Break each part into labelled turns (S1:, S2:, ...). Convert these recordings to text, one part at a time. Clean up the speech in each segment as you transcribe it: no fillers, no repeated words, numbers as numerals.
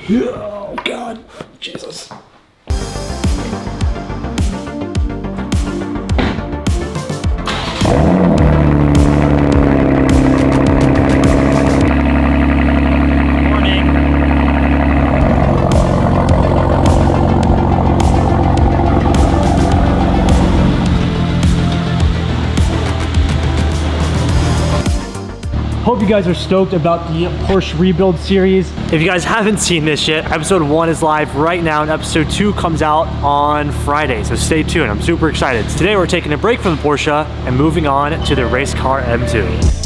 S1: Oh God, Jesus.
S2: Hope you guys are stoked about the Porsche rebuild series. If you guys haven't seen this yet, episode 1 is live right now and episode 2 comes out on Friday, so stay tuned. I'm super excited. Today we're taking a break from the Porsche and moving on to the race car M2.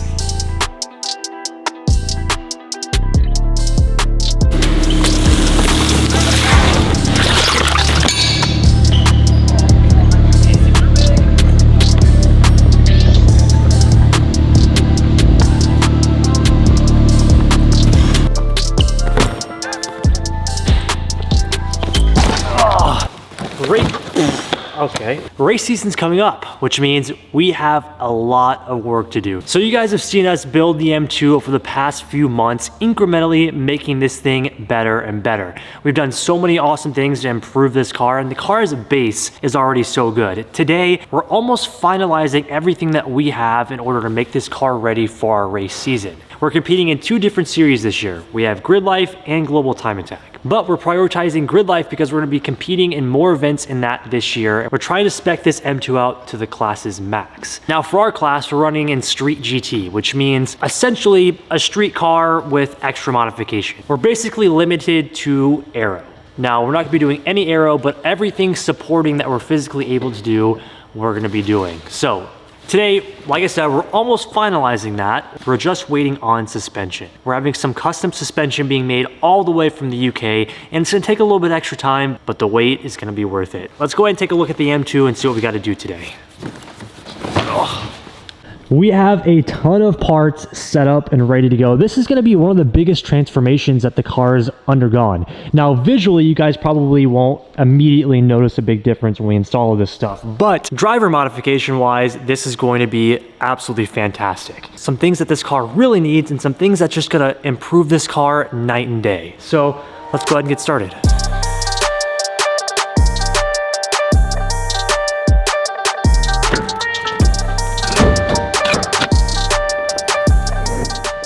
S2: Okay, race season's coming up, which means we have a lot of work to do. So you guys have seen us build the M2 over the past few months, incrementally making this thing better and better. We've done so many awesome things to improve this car, and the car's base is already so good. Today, we're almost finalizing everything that we have in order to make this car ready for our race season. We're competing in 2 different series this year. We have Grid Life and Global Time Attack. But we're prioritizing Grid Life because we're gonna be competing in more events in that this year. We're trying to spec this M2 out to the class's max. Now for our class, we're running in Street GT, which means essentially a street car with extra modification. We're basically limited to aero. Now we're not gonna be doing any aero, but everything supporting that we're physically able to do, we're gonna be doing. So today, like I said, we're almost finalizing that. We're just waiting on suspension. We're having some custom suspension being made all the way from the UK, and it's gonna take a little bit extra time, but the wait is gonna be worth it. Let's go ahead and take a look at the M2 and see what we gotta do today. We have a ton of parts set up and ready to go. This is gonna be one of the biggest transformations that the car's undergone. Now, visually, you guys probably won't immediately notice a big difference when we install all this stuff, but driver modification-wise, this is going to be absolutely fantastic. Some things that this car really needs and some things that's just gonna improve this car night and day. So let's go ahead and get started.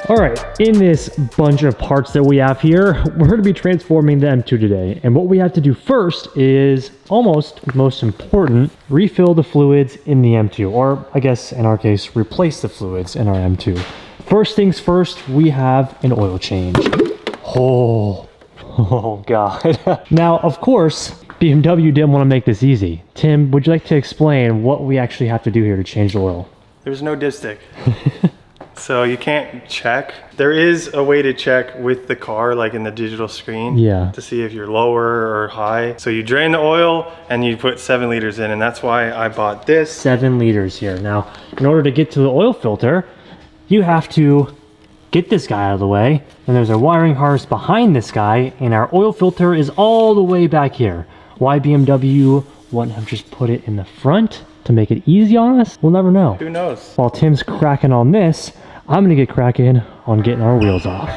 S2: All right, in this bunch of parts that we have here, we're going to be transforming the M2 today. And what we have to do first is, almost most important, refill the fluids in the M2, or I guess in our case, replace the fluids in our M2. First things first, we have an oil change. Oh God. Now, of course, BMW didn't want to make this easy. Tim, would you like to explain what we actually have to do here to change the oil?
S3: There's no dipstick. So you can't check. There is a way to check with the car, like in the digital screen, to see if you're lower or high. So you drain the oil and you put 7 liters in, and that's why I bought this.
S2: 7 liters here. Now, in order to get to the oil filter, you have to get this guy out of the way, and there's a wiring harness behind this guy, and our oil filter is all the way back here. Why BMW wouldn't have just put it in the front to make it easy on us? We'll never know.
S3: Who knows?
S2: While Tim's cracking on this, I'm gonna get cracking on getting our wheels off.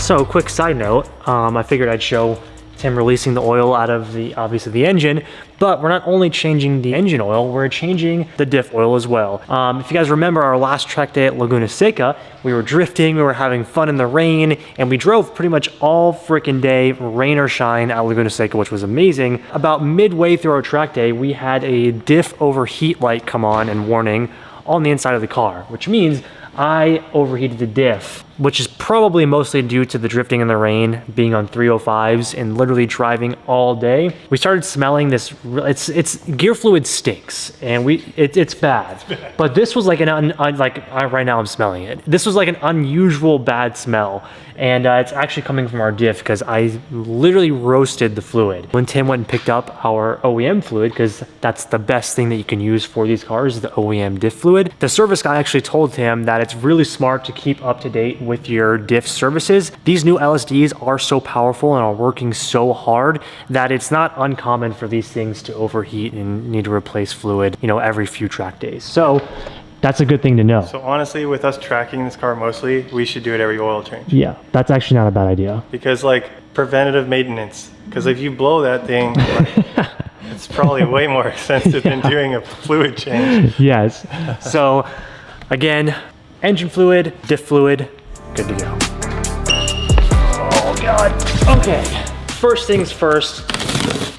S2: So, quick side note, I figured I'd show Tim releasing the oil out of obviously the engine, but we're not only changing the engine oil, we're changing the diff oil as well. If you guys remember our last track day at Laguna Seca, we were drifting, we were having fun in the rain, and we drove pretty much all freaking day, rain or shine, at Laguna Seca, which was amazing. About midway through our track day, we had a diff overheat light come on and warning on the inside of the car, which means I overheated the diff which is probably mostly due to the drifting in the rain, being on 305s and literally driving all day. We started smelling this, it's gear fluid stinks, and it's bad. But this was like right now I'm smelling it. This was like an unusual bad smell, and it's actually coming from our diff because I literally roasted the fluid. When Tim went and picked up our OEM fluid, because that's the best thing that you can use for these cars, is the OEM diff fluid. The service guy actually told him that it's really smart to keep up to date with your diff services. These new LSDs are so powerful and are working so hard that it's not uncommon for these things to overheat and need to replace fluid, you know, every few track days. So that's a good thing to know.
S3: So honestly, with us tracking this car mostly, we should do it every oil change.
S2: Yeah, that's actually not a bad idea.
S3: Because like preventative maintenance, because if you blow that thing, like, it's probably way more expensive than doing a fluid change.
S2: Yes. So again, engine fluid, diff fluid, good to go. Oh God. Okay, first things first.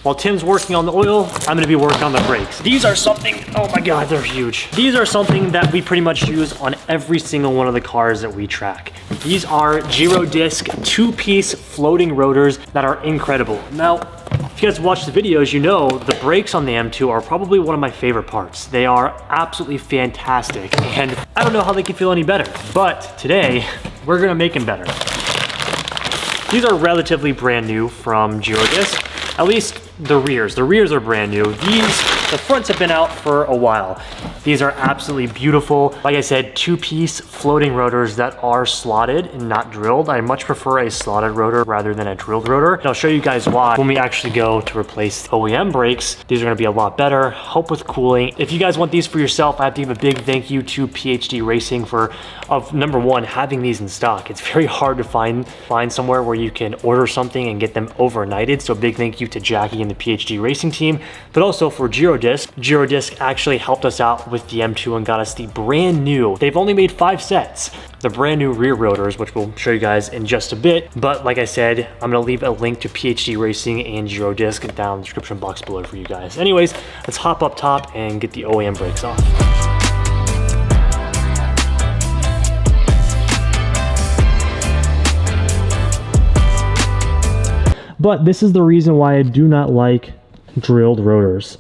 S2: While Tim's working on the oil, I'm gonna be working on the brakes. These are something, oh my God, they're huge. These are something that we pretty much use on every single one of the cars that we track. These are Girodisc 2-piece floating rotors that are incredible. Now, if you guys watch the videos, you know the brakes on the M2 are probably one of my favorite parts. They are absolutely fantastic, and I don't know how they can feel any better, but today, we're gonna make them better. These are relatively brand new from Girodisc. At least the rears. The rears are brand new. The fronts have been out for a while. These are absolutely beautiful. Like I said, 2-piece floating rotors that are slotted and not drilled. I much prefer a slotted rotor rather than a drilled rotor. And I'll show you guys why when we actually go to replace OEM brakes. These are gonna be a lot better, help with cooling. If you guys want these for yourself, I have to give a big thank you to PhD Racing for, number one, having these in stock. It's very hard to find somewhere where you can order something and get them overnighted. So big thank you to Jackie and the PhD Racing team, but also for Girodisc. Girodisc actually helped us out with the M2 and got us the brand new, they've only made 5 sets, the brand new rear rotors, which we'll show you guys in just a bit. But like I said, I'm gonna leave a link to PhD Racing and Girodisc down in the description box below for you guys. Anyways, let's hop up top and get the OEM brakes off. But this is the reason why I do not like drilled rotors.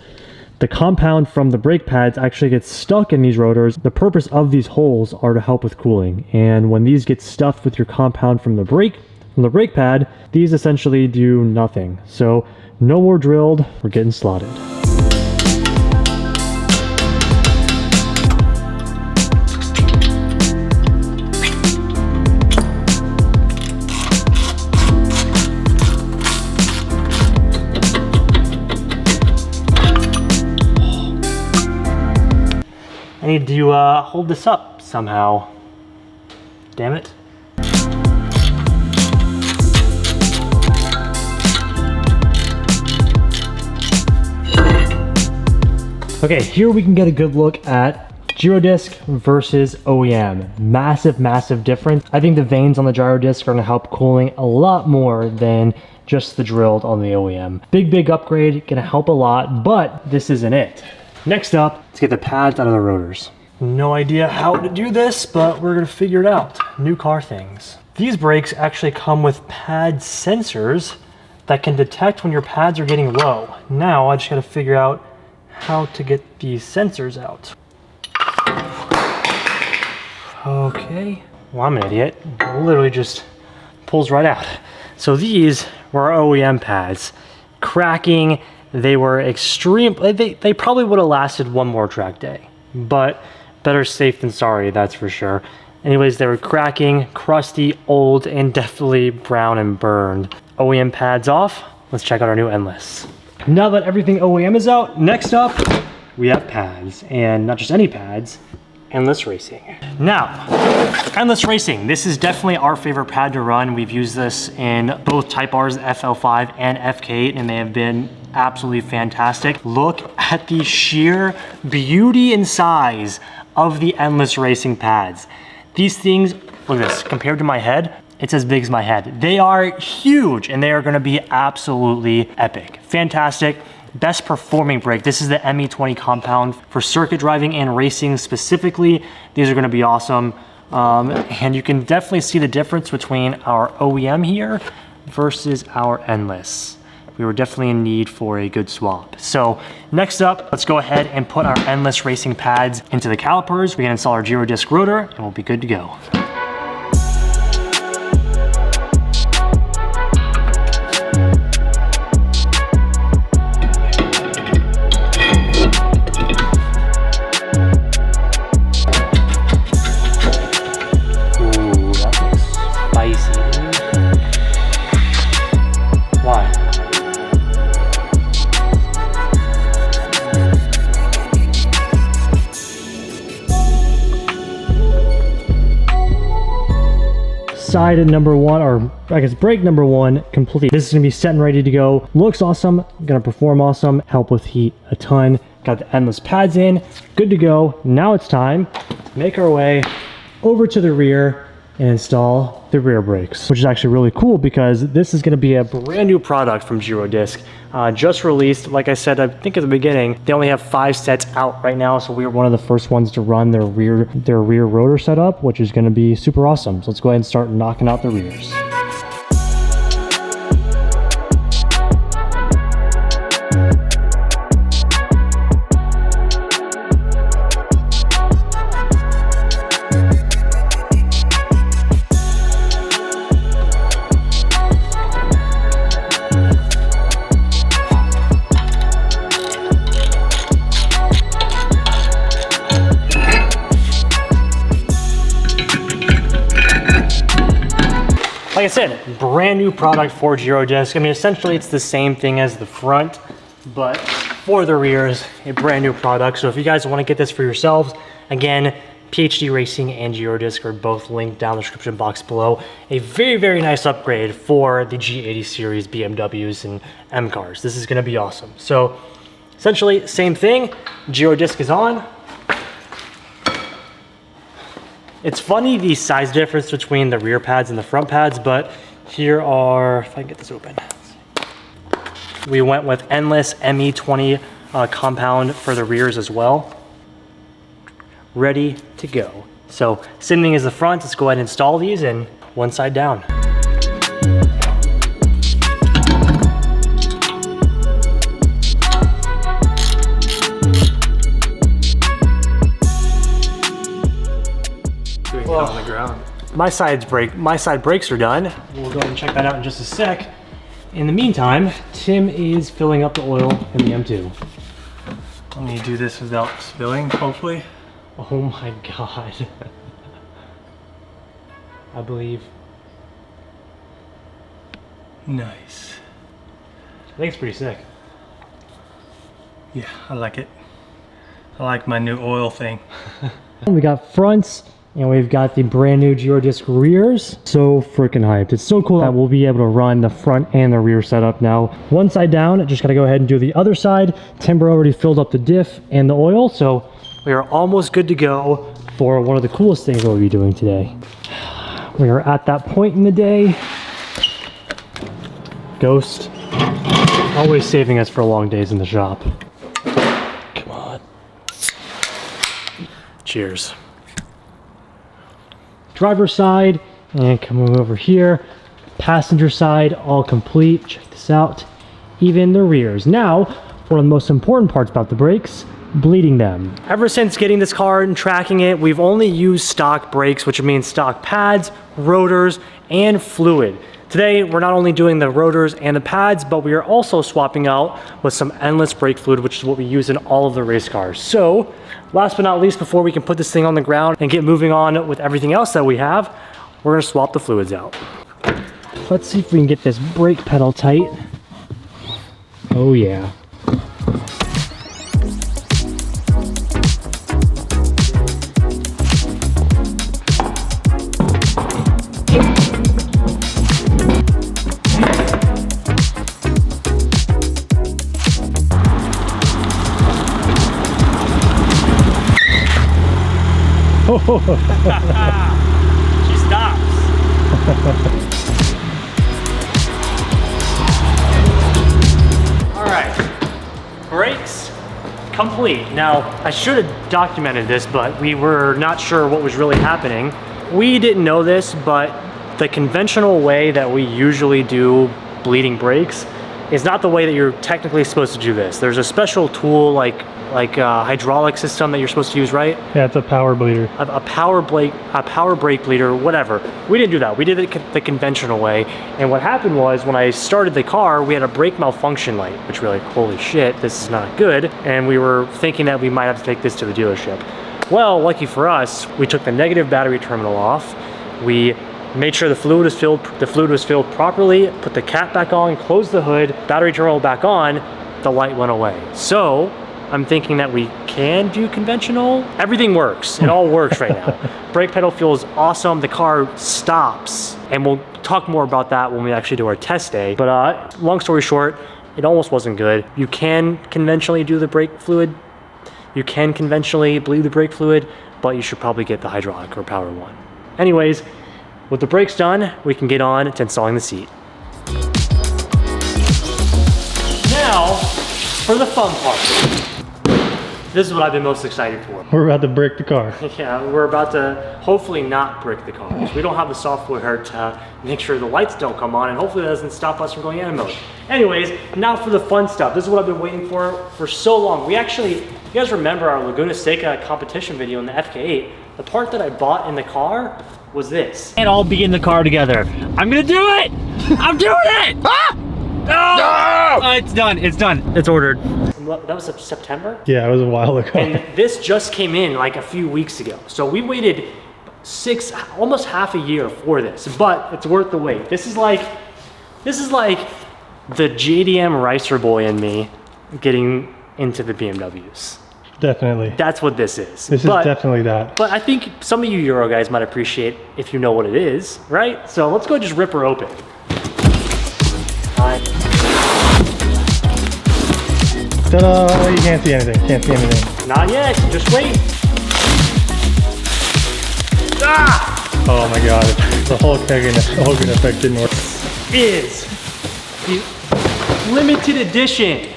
S2: The compound from the brake pads actually gets stuck in these rotors. The purpose of these holes are to help with cooling. And when these get stuffed with your compound from the brake pad, these essentially do nothing. So no more drilled, we're getting slotted. I need to hold this up somehow. Damn it. Okay, here we can get a good look at Girodisc versus OEM. Massive, massive difference. I think the vanes on the Girodisc are gonna help cooling a lot more than just the drilled on the OEM. Big upgrade, gonna help a lot, but this isn't it. Next up, let's get the pads out of the rotors. No idea how to do this, but we're gonna figure it out. New car things. These brakes actually come with pad sensors that can detect when your pads are getting low. Now I just gotta figure out how to get these sensors out. Okay, well I'm an idiot. It literally just pulls right out. So these were our OEM pads. Cracking, they were extreme, they probably would have lasted one more track day, but better safe than sorry, that's for sure. Anyways, they were cracking, crusty, old, and definitely brown and burned. OEM pads off, let's check out our new Endless. Now that everything OEM is out, next up, we have pads, and not just any pads, Endless Racing. Now, Endless Racing, this is definitely our favorite pad to run. We've used this in both Type Rs, FL5 and FK8, and they have been absolutely fantastic. Look at the sheer beauty and size of the Endless Racing pads. These things, look at this, compared to my head, it's as big as my head. They are huge, and they are gonna be absolutely epic. Fantastic. Best performing brake. This is the ME20 compound for circuit driving and racing specifically. These are gonna be awesome. And you can definitely see the difference between our OEM here versus our endless. We were definitely in need for a good swap. So next up, let's go ahead and put our endless racing pads into the calipers. We can install our Girodisc rotor and we'll be good to go. Side number one, or I guess brake number one, complete. This is gonna be set and ready to go. Looks awesome, gonna perform awesome, help with heat a ton. Got the endless pads in, good to go. Now it's time to make our way over to the rear and install the rear brakes, which is actually really cool because this is gonna be a brand new product from Girodisc. Just released, like I said, I think at the beginning, they only have 5 sets out right now, so we were one of the first ones to run their rear rotor setup, which is gonna be super awesome. So let's go ahead and start knocking out the rears. Like I said, brand new product for Girodisc. I mean, essentially it's the same thing as the front, but for the rears, a brand new product. So if you guys want to get this for yourselves, again, PhD Racing and Girodisc are both linked down in the description box below. A very, very nice upgrade for the G80 series BMWs and M cars. This is going to be awesome. So essentially, same thing. Girodisc is on. It's funny the size difference between the rear pads and the front pads, but here are, if I can get this open. We went with endless ME20 compound for the rears as well. Ready to go. So same thing as the front, let's go ahead and install these and one side down.
S3: On the ground.
S2: My side brakes are done. We'll go ahead and check that out in just a sec. In the meantime, Tim is filling up the oil in the M2.
S3: Let me do this without spilling, hopefully.
S2: Oh my God. I believe.
S3: Nice.
S2: I think it's pretty sick.
S3: Yeah, I like it. I like my new oil thing.
S2: We got fronts. And we've got the brand new Girodisc rears. So freaking hyped. It's so cool that we'll be able to run the front and the rear setup now. One side down, just gotta go ahead and do the other side. Timber already filled up the diff and the oil, so we are almost good to go for one of the coolest things we'll be doing today. We are at that point in the day. Ghost, always saving us for long days in the shop. Come on. Cheers. Driver's side, and coming over here, passenger side, all complete. Check this out. Even the rears. Now, one of the most important parts about the brakes, bleeding them. Ever since getting this car and tracking it, we've only used stock brakes, which means stock pads, rotors, and fluid. Today, we're not only doing the rotors and the pads, but we are also swapping out with some endless brake fluid, which is what we use in all of the race cars. So, last but not least, before we can put this thing on the ground and get moving on with everything else that we have, we're gonna swap the fluids out. Let's see if we can get this brake pedal tight. Oh yeah. She stops. All right, brakes complete. Now, I should have documented this, but we were not sure what was really happening we didn't know this, but the conventional way that we usually do bleeding brakes is not the way that you're technically supposed to do this. There's a special tool like a hydraulic system that you're supposed to use, right?
S3: Yeah, it's a power bleeder.
S2: A power brake bleeder, whatever. We didn't do that. We did it the conventional way. And what happened was when I started the car, we had a brake malfunction light, which we were like, holy shit, this is not good. And we were thinking that we might have to take this to the dealership. Well, lucky for us, we took the negative battery terminal off. We made sure the fluid was filled properly, put the cap back on, closed the hood, battery terminal back on, the light went away. So I'm thinking that we can do conventional. Everything works, it all works right now. Brake pedal feels awesome, the car stops, and we'll talk more about that when we actually do our test day. But long story short, it almost wasn't good. You can conventionally do the brake fluid, you can conventionally bleed the brake fluid, but you should probably get the hydraulic or power one. Anyways, with the brakes done, we can get on to installing the seat. Now, for the fun part. This is what I've been most excited for.
S3: We're about to brick the car.
S2: Yeah, we're about to hopefully not brick the car. We don't have the software to make sure the lights don't come on, and hopefully that doesn't stop us from going in mode. Anyways, now for the fun stuff. This is what I've been waiting for so long. We actually, you guys remember our Laguna Seca competition video in the FK8? The part that I bought in the car was this. And all be in the car together. I'm gonna do it! I'm doing it! Ah! No! It's done, it's done. It's ordered. That was September?
S3: Yeah, it was a while ago.
S2: And this just came in like a few weeks ago. So we waited almost half a year for this, but it's worth the wait. This is like the JDM Ricer boy in me getting into the BMWs.
S3: Definitely.
S2: That's what this is.
S3: This is definitely that.
S2: But I think some of you Euro guys might appreciate if you know what it is, right? So let's go just rip her open.
S3: Ta-da! You can't see anything. Can't see anything.
S2: Not yet. Just wait. Ah!
S3: Oh my god. The Hogan effect didn't work.
S2: Is the limited edition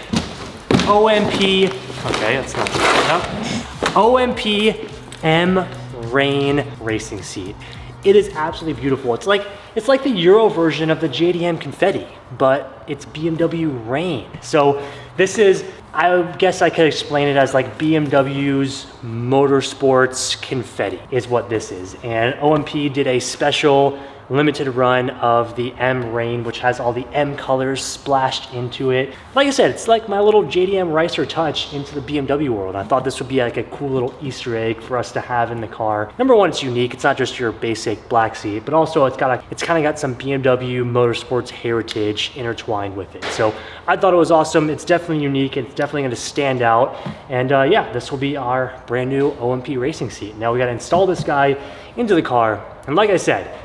S2: OMP. Okay, that's not enough. OMP M Rain racing seat. It is absolutely beautiful. It's like the Euro version of the JDM Confetti, but it's BMW Rain. So this is, I guess I could explain it as like BMW's Motorsports Confetti is what this is. And OMP did a special limited run of the M Rain, which has all the M colors splashed into it. Like I said, it's like my little JDM Ricer touch into the BMW world. I thought this would be like a cool little Easter egg for us to have in the car. Number one, it's unique. It's not just your basic black seat, but also it's kind of got some BMW Motorsports heritage intertwined with it. So I thought it was awesome. It's definitely unique. It's definitely going to stand out. And yeah, this will be our brand new OMP racing seat. Now we got to install this guy into the car. And like I said,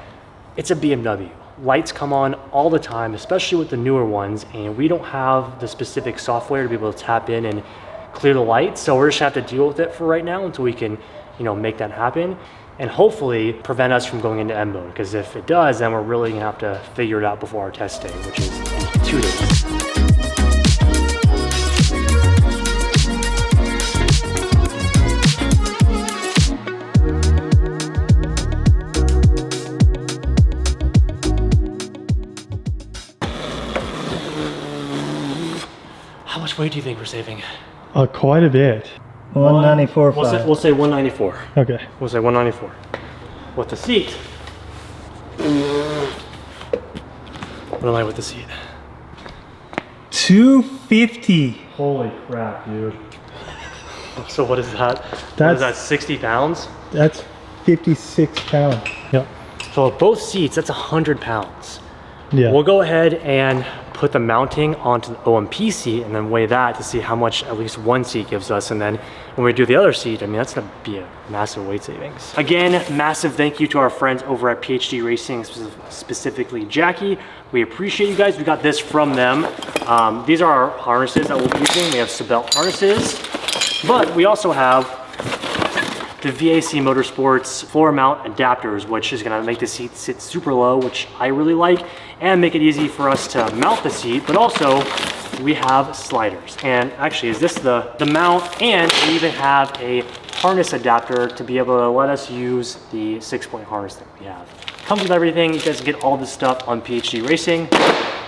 S2: it's a BMW. Lights come on all the time, especially with the newer ones, and we don't have the specific software to be able to tap in and clear the lights, so we're just gonna have to deal with it for right now until we can, make that happen, and hopefully prevent us from going into M mode, because if it does, then we're really gonna have to figure it out before our test day, which is in 2 days. How much weight do you think we're saving?
S3: Quite a bit.
S1: 194.5.
S2: We'll say 194.
S3: Okay.
S2: We'll say 194. With the seat. What am I with the seat?
S1: 250.
S2: Holy crap, dude. So what is that? What is that, 60 pounds?
S3: That's 56 pounds. Yep.
S2: So both seats, that's 100 pounds.
S3: Yeah.
S2: We'll go ahead and put the mounting onto the OMP seat and then weigh that to see how much at least one seat gives us. And then when we do the other seat, I mean, that's gonna be a massive weight savings. Again, massive thank you to our friends over at PhD Racing, specifically Jackie. We appreciate you guys. We got this from them. These are our harnesses that we'll be using. We have Seibon harnesses, but we also have the VAC Motorsports floor mount adapters, which is gonna make the seat sit super low, which I really like, and make it easy for us to mount the seat, but also we have sliders. And actually, is this the mount, and we even have a harness adapter to be able to let us use the 6-point harness that we have. Comes with everything. You guys can get all this stuff on PhD Racing.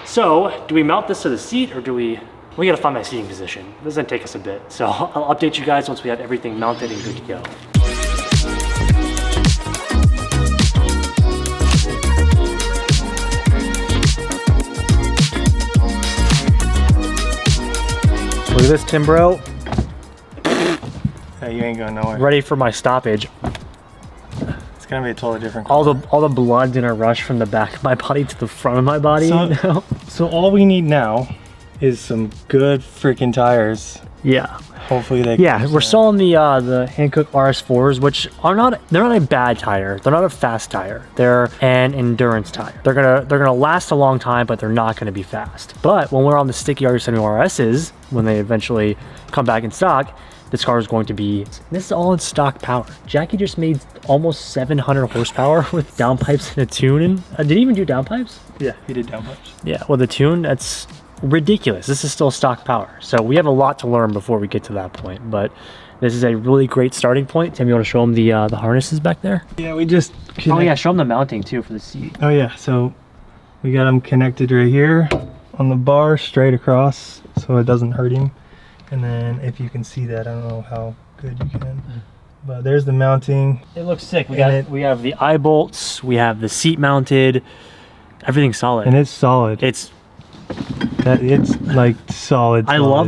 S2: So, do we mount this to the seat or do we gotta find my seating position. This is gonna take us a bit. So I'll update you guys once we have everything mounted and good to go. Look at this, Tim bro.
S3: Yeah, you ain't going nowhere.
S2: Ready for my stoppage.
S3: It's gonna be a totally different
S2: color. All the blood didn't rush from the back of my body to the front of my body.
S3: So all we need now is some good freaking tires.
S2: Yeah.
S3: Hopefully they.
S2: Yeah, we're still on the Hankook RS4s, which are they're not a bad tire. They're not a fast tire. They're an endurance tire. They're gonna last a long time, but they're not gonna be fast. But when we're on the sticky R70 RSs, when they eventually come back in stock, this car is going to be. This is all in stock power. Jackie just made almost 700 horsepower with downpipes and a tune. Did he even do downpipes?
S3: Yeah, he did downpipes.
S2: Yeah, well the tune, that's ridiculous. This is still stock power. So we have a lot to learn before we get to that point, but this is a really great starting point. Tim, you want to show them the harnesses back there?
S3: Yeah, we just
S2: Oh yeah, show them the mounting too for the seat.
S3: Oh yeah, so we got them connected right here on the bar straight across so it doesn't hurt him. And then if you can see that, I don't know how good you can, but there's the mounting.
S2: It looks sick. We have the eye bolts, we have the seat mounted, everything's solid.
S3: And it's solid.
S2: It's
S3: like solid.
S2: I love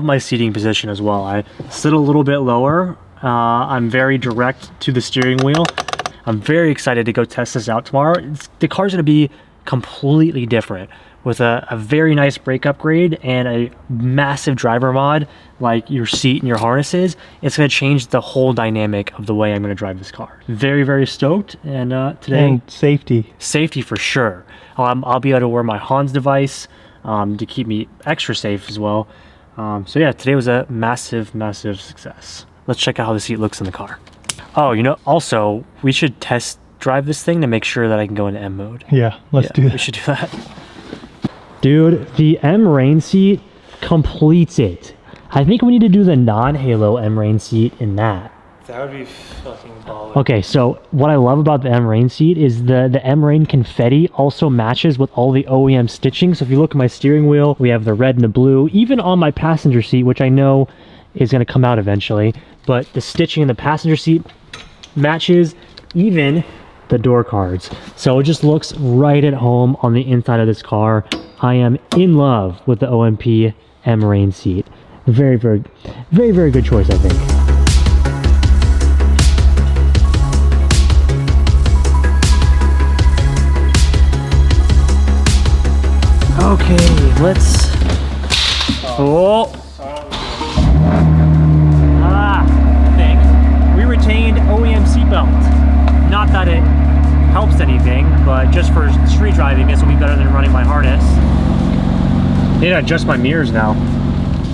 S2: my seating position as well. I sit a little bit lower. I'm very direct to the steering wheel. I'm very excited to go test this out tomorrow. The car's gonna be completely different with a very nice brake upgrade and a massive driver mod like your seat and your harnesses. It's gonna change the whole dynamic of the way I'm gonna drive this car. Very, very stoked. And today,
S3: and safety
S2: for sure. I'll be able to wear my Hans device to keep me extra safe as well. So yeah, today was a massive success. Let's check out how the seat looks in the car. Oh, you know, also we should test drive this thing to make sure that I can go into M mode.
S3: Yeah, let's do that.
S2: We should do that. Dude, the M Rain seat completes it. I think we need to do the non-halo M Rain seat in that.
S3: That would be fucking baller.
S2: Okay, so what I love about the M Rain seat is the M Rain confetti also matches with all the OEM stitching. So if you look at my steering wheel, we have the red and the blue, even on my passenger seat, which I know is gonna come out eventually, but the stitching in the passenger seat matches even the door cards. So it just looks right at home on the inside of this car. I am in love with the OMP M Rain seat. Very good choice, I think. Okay, let's. Thing. We retained OEM seatbelt. Not that it helps anything, but just for street driving, this will be better than running my harness. I need to adjust my mirrors now.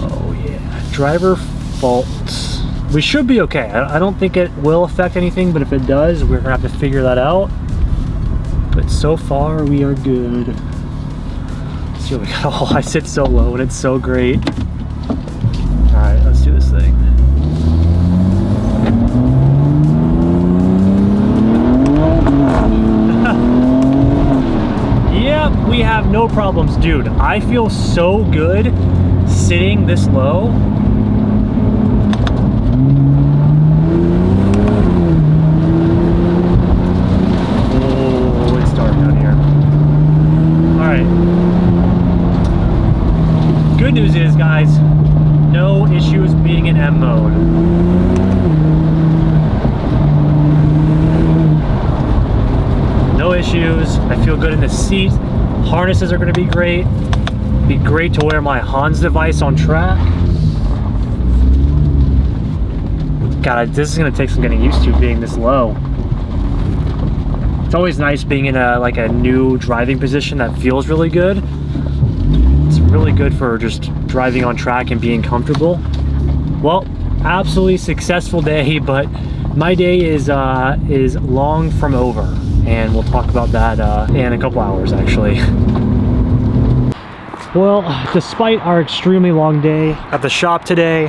S2: Oh yeah, driver faults. We should be okay. I don't think it will affect anything, but if it does, we're gonna have to figure that out. But so far, we are good. Let's see what we got. Oh, I sit so low and it's so great. All right, let's do this thing. Yep, we have no problems, dude. I feel so good sitting this low. Oh, it's dark down here. All right. Good news is, guys, no issues being in M mode. No issues. I feel good in the seat. Harnesses are going to be great. Be great to wear my Hans device on track. God, this is going to take some getting used to being this low. It's always nice being in a new driving position that feels really good. It's really good for just driving on track and being comfortable. Well, absolutely successful day, but my day is long from over, and we'll talk about that in a couple hours actually. Well, despite our extremely long day at the shop today,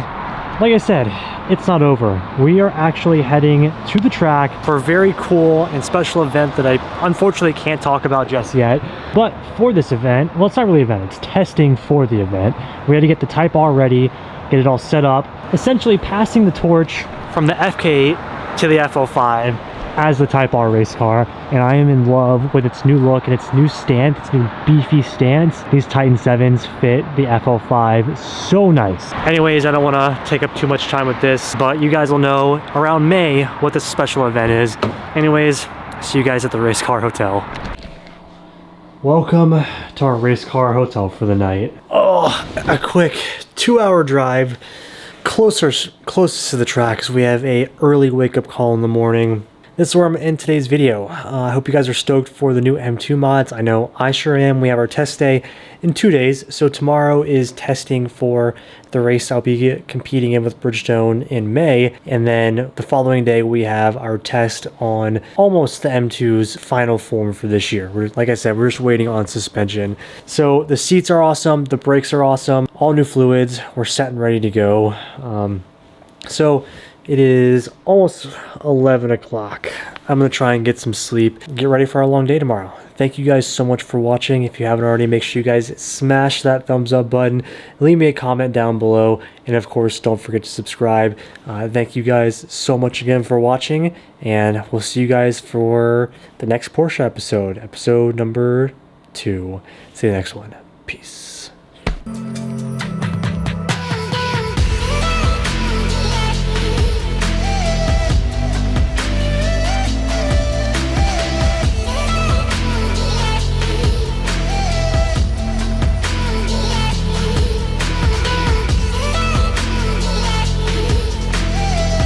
S2: like I said, it's not over. We are actually heading to the track for a very cool and special event that I unfortunately can't talk about just yet. But for this event, well, it's not really an event, it's testing for the event. We had to get the Type R ready, get it all set up, essentially passing the torch from the FK8 to the F05 as the Type R race car, and I am in love with its new look and its new stance, its new beefy stance. These Titan 7s fit the F05 so nice. Anyways, I don't want to take up too much time with this, but you guys will know around May what this special event is. Anyways, see you guys at the race car hotel. Welcome to our race car hotel for the night. Oh, a quick 2-hour drive closest to the track because we have a early wake-up call in the morning. This is where I'm in today's video. I hope you guys are stoked for the new M2 mods. I know I sure am. We have our test day in 2 days. So tomorrow is testing for the race I'll be competing in with Bridgestone in May. And then the following day we have our test on almost the M2's final form for this year. Like I said, we're just waiting on suspension. So the seats are awesome. The brakes are awesome. All new fluids. We're set and ready to go. So it is almost 11 o'clock. I'm gonna try and get some sleep, get ready for our long day tomorrow. Thank you guys so much for watching. If you haven't already, make sure you guys smash that thumbs up button, leave me a comment down below, and of course, don't forget to subscribe. Thank you guys so much again for watching, and we'll see you guys for the next Porsche episode number 2. See you next one. Peace.